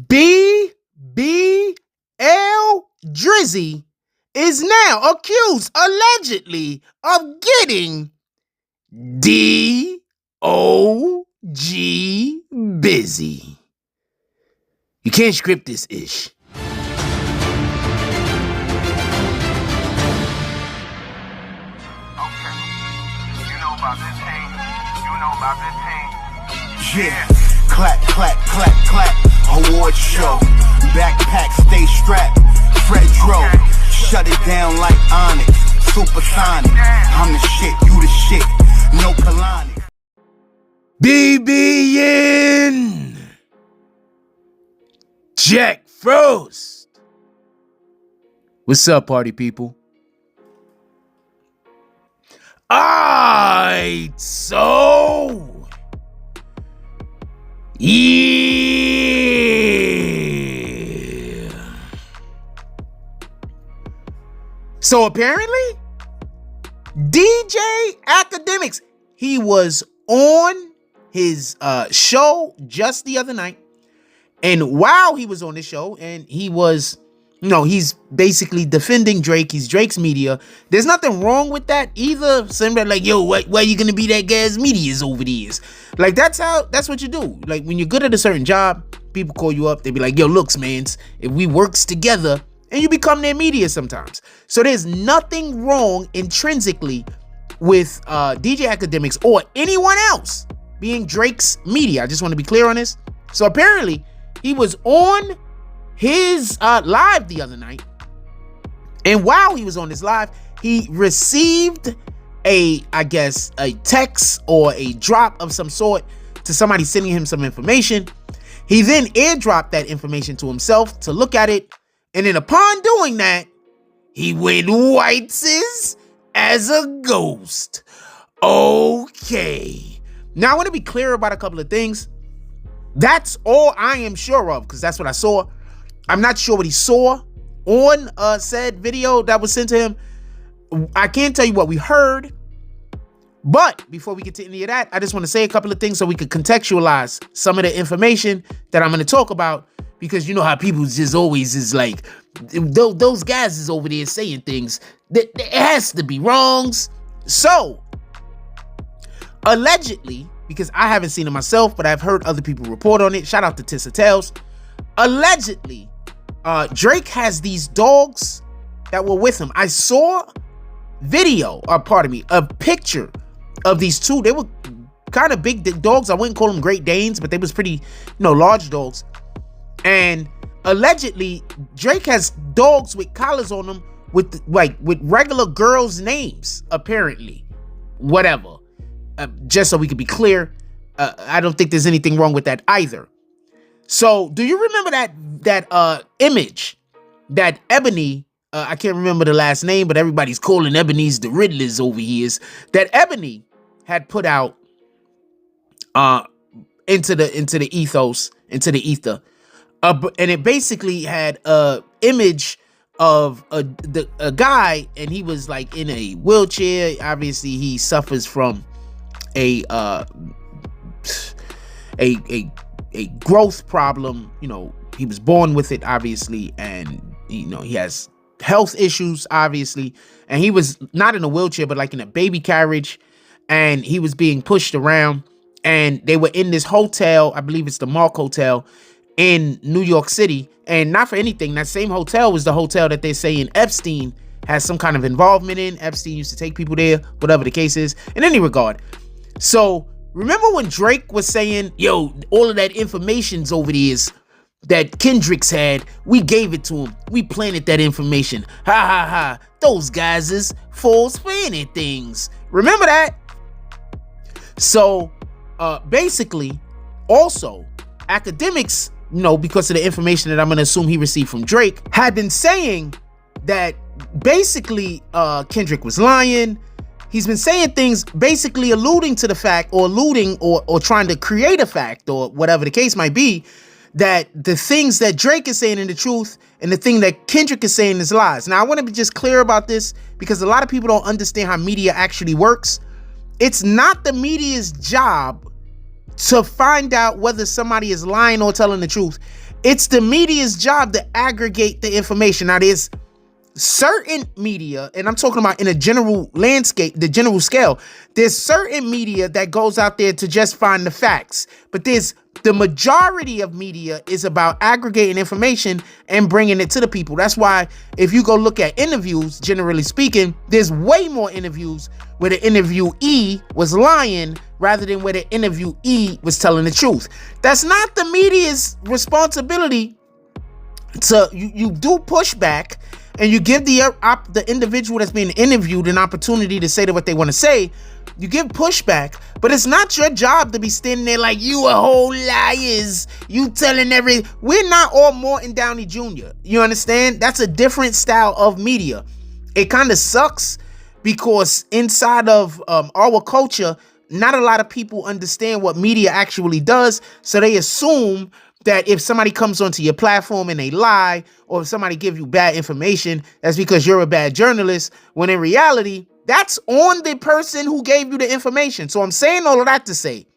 BBL Drizzy is now accused, allegedly, of getting D O G Bizzy. You can't script this ish. Yeah, clap, clap, clap, clap, award show. Backpack, stay strapped, Fredro. Shut it down like Onyx, supersonic. I'm the shit, you the shit, no colonic. BBN Jack Frost. What's up, party people? Alright, so yeah. So apparently, DJ Akademiks, he was on his show just the other night, and while he was on the show, and he was, he's basically defending Drake. He's Drake's media. There's nothing wrong with that either. Somebody like, yo, why you gonna be that guy's media's over these? Like, that's what you do. Like, when you're good at a certain job, people call you up. They be like, yo, looks, mans, if we works together, and you become their media sometimes. So there's nothing wrong intrinsically with DJ Akademiks or anyone else being Drake's media. I just want to be clear on this. So apparently, he was on his live the other night, and while he was on his live, he received a text or a drop of some sort to somebody sending him some information. He then airdropped that information to himself to look at it, and then upon doing that, he went whites as a ghost. Okay, now I want to be clear about a couple of things. That's all I am sure of, because that's what I saw. I'm not sure what he saw on said video that was sent to him. I can't tell you what we heard. But before we get to any of that, I just want to say a couple of things so we could contextualize some of the information that I'm going to talk about. Because you know how people just always is like, those guys is over there saying things that it has to be wrongs. So, allegedly, because I haven't seen it myself, but I've heard other people report on it. Shout out to Tissa Tales. Allegedly, Drake has these dogs that were with him. I saw a picture of these two. They were kind of big dogs. I wouldn't call them Great Danes, but they was pretty, large dogs. And allegedly, Drake has dogs with collars on them with regular girls' names, apparently. Whatever. Just so we could be clear, I don't think there's anything wrong with that either. So, do you remember that image that Ebony, I can't remember the last name, but everybody's calling Ebony's the Riddlers over here, that Ebony had put out into the ether, and it basically had a image of a guy, and he was like in a wheelchair. Obviously, he suffers from a growth problem. He was born with it, obviously, and he has health issues, obviously, and he was not in a wheelchair, but like in a baby carriage, and he was being pushed around, and they were in this hotel. I believe it's the Mark Hotel in New York City, and not for anything, that same hotel was the hotel that they're saying Epstein has some kind of involvement in. Epstein used to take people there, whatever the case is. In any regard, so remember when Drake was saying, yo, all of that information's over there that Kendrick's had, we gave it to him. We planted that information. Ha ha ha. Those guys is false fanning things. Remember that? So, basically, also, Akademiks, because of the information that I'm going to assume he received from Drake, had been saying that basically Kendrick was lying. He's been saying things basically alluding to the fact, or trying to create a fact, or whatever the case might be, that the things that Drake is saying in the truth and the thing that Kendrick is saying is lies. Now, I want to be just clear about this because a lot of people don't understand how media actually works. It's not the media's job to find out whether somebody is lying or telling the truth. It's the media's job to aggregate the information. Now, there's certain media, and I'm talking about in a general landscape, the general scale, there's certain media that goes out there to just find the facts, but there's the majority of media is about aggregating information and bringing it to the people. That's why if you go look at interviews, generally speaking, there's way more interviews where the interviewee was lying rather than where the interviewee was telling the truth. That's not the media's responsibility. So you do pushback and you give the individual that's being interviewed an opportunity to say what they want to say. You give pushback, but it's not your job to be standing there like you a whole liars. You telling we're not all Morton Downey Jr. You understand? That's a different style of media. It kind of sucks because inside of our culture, not a lot of people understand what media actually does. So they assume that if somebody comes onto your platform and they lie, or if somebody gives you bad information, that's because you're a bad journalist, when in reality, that's on the person who gave you the information. So I'm saying all of that to say,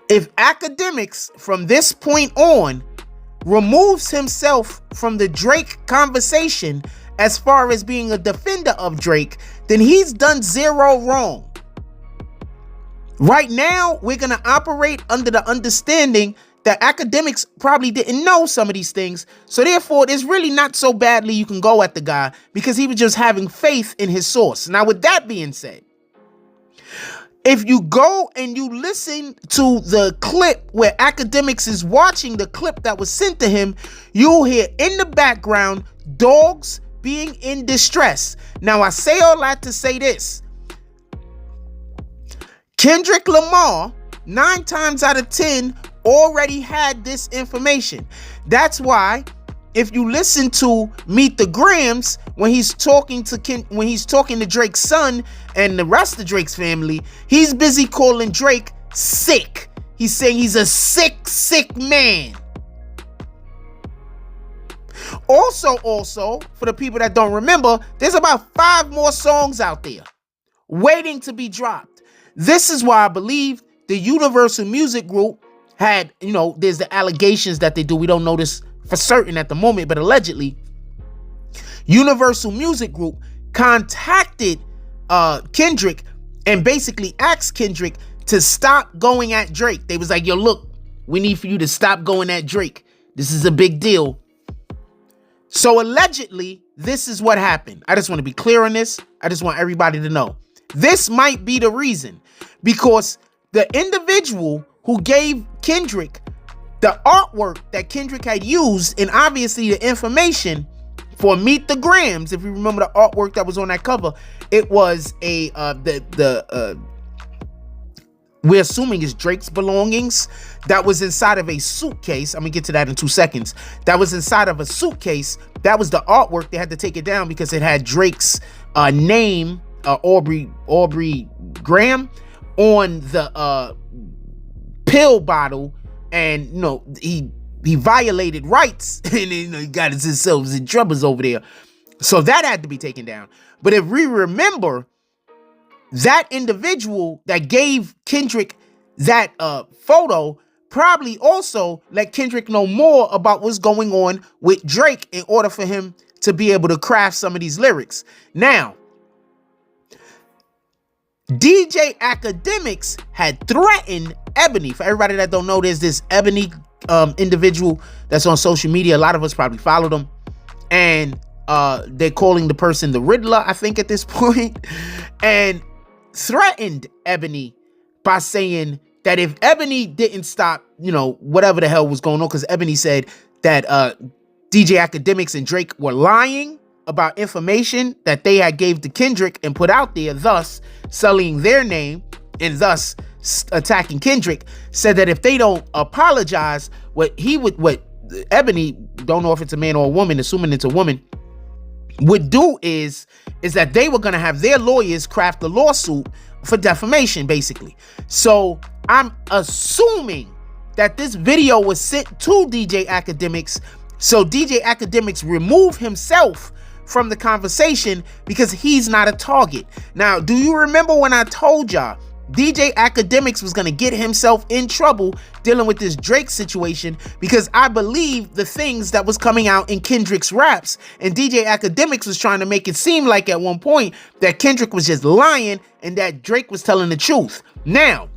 if Akademiks from this point on removes himself from the Drake conversation as far as being a defender of Drake, then he's done zero wrong. Right now, we're going to operate under the understanding that Akademiks probably didn't know some of these things. So therefore, it's really not so badly you can go at the guy because he was just having faith in his source. Now, with that being said, if you go and you listen to the clip where Akademiks is watching the clip that was sent to him, you'll hear in the background dogs being in distress. Now, I say all that to say this. Kendrick Lamar, 9 times out of 10, already had this information. That's why if you listen to Meet the Grams, when he's talking to Drake's son and the rest of Drake's family, he's busy calling Drake sick. He's saying he's a sick man. Also, for the people that don't remember, there's about 5 more songs out there waiting to be dropped. This is why I believe the Universal Music Group had, there's the allegations that they do. We don't know this for certain at the moment, but allegedly, Universal Music Group contacted Kendrick and basically asked Kendrick to stop going at Drake. They was like, yo, look, we need for you to stop going at Drake. This is a big deal. So allegedly, this is what happened. I just want to be clear on this. I just want everybody to know. This might be the reason, because the individual who gave Kendrick the artwork that Kendrick had used, and obviously the information for Meet the Grams, if you remember the artwork that was on that cover, it was we're assuming it's Drake's belongings that was inside of a suitcase. I'm gonna get to that in 2 seconds. That was inside of a suitcase. That was the artwork. They had to take it down because it had Drake's name, Aubrey Graham, on the pill bottle, and he violated rights, and he got himself in troubles over there. So that had to be taken down. But if we remember, that individual that gave Kendrick that photo probably also let Kendrick know more about what's going on with Drake in order for him to be able to craft some of these lyrics. Now, DJ Akademiks had threatened Ebony. For everybody that don't know, there's this Ebony individual that's on social media. A lot of us probably followed him, and they're calling the person the Riddler, I think, at this point, and threatened Ebony by saying that if Ebony didn't stop, whatever the hell was going on, because Ebony said that DJ Akademiks and Drake were lying about information that they had gave to Kendrick and put out there, thus sullying their name and thus attacking Kendrick, said that if they don't apologize, what Ebony, don't know if it's a man or a woman, assuming it's a woman, would do is that they were going to have their lawyers craft a lawsuit for defamation, basically. So I'm assuming that this video was sent to DJ Akademiks, so DJ Akademiks removed himself from the conversation because he's not a target. Now, do you remember when I told y'all DJ Akademiks was gonna get himself in trouble dealing with this Drake situation, because I believe the things that was coming out in Kendrick's raps, and DJ Akademiks was trying to make it seem like at one point that Kendrick was just lying and that Drake was telling the truth. Now,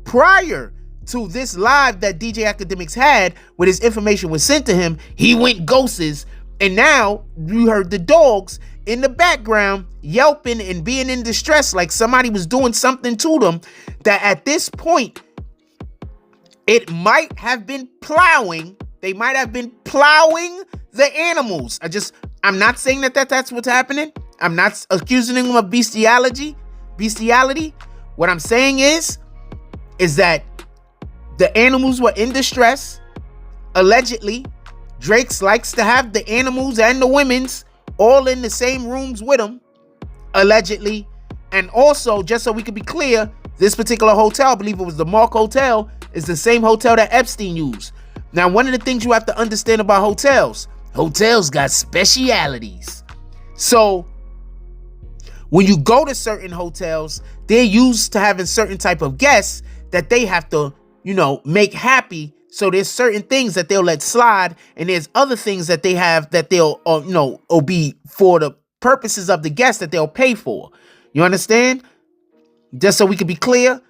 prior to this live that DJ Akademiks had, when his information was sent to him, he went ghosted, and now you heard the dogs in the background yelping and being in distress like somebody was doing something to them, that at this point it might have been plowing. They might have been plowing the animals. I'm not saying that's what's happening. I'm not accusing them of bestiality. What I'm saying is that the animals were in distress. Allegedly, Drake likes to have the animals and the women's all in the same rooms with him, allegedly. And also, just so we could be clear, this particular hotel, I believe it was the Mark Hotel, is the same hotel that Epstein used. Now, one of the things you have to understand about hotels got specialities. So when you go to certain hotels, they're used to having certain type of guests that they have to, make happy. So there's certain things that they'll let slide, and there's other things that they have that they'll, be for the purposes of the guest that they'll pay for. You understand? Just so we can be clear,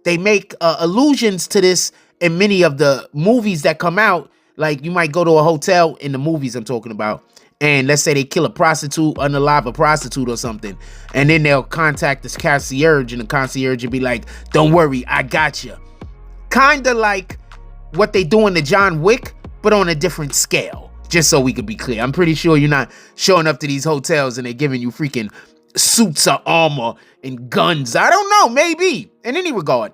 they make allusions to this in many of the movies that come out. Like, you might go to a hotel in the movies I'm talking about, and let's say they kill a prostitute, unalive a prostitute or something, and then they'll contact this concierge, and the concierge will be like, "Don't worry, I got you." Kind of like what they do in the John Wick, but on a different scale, just so we could be clear. I'm pretty sure you're not showing up to these hotels and they're giving you freaking suits of armor and guns. I don't know, maybe. In any regard,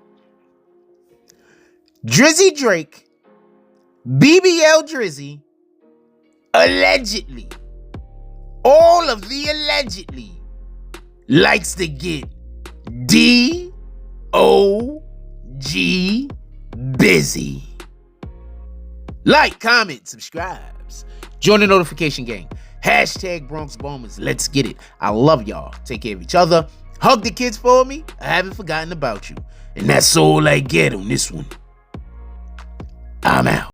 Drizzy Drake, BBL Drizzy, allegedly, all of the allegedly, likes to get D O G Bizzy. Like, comment, subscribes. Join the notification gang. Hashtag Bronx Bombers. Let's get it. I love y'all. Take care of each other. Hug the kids for me. I haven't forgotten about you. And that's all I get on this one. I'm out.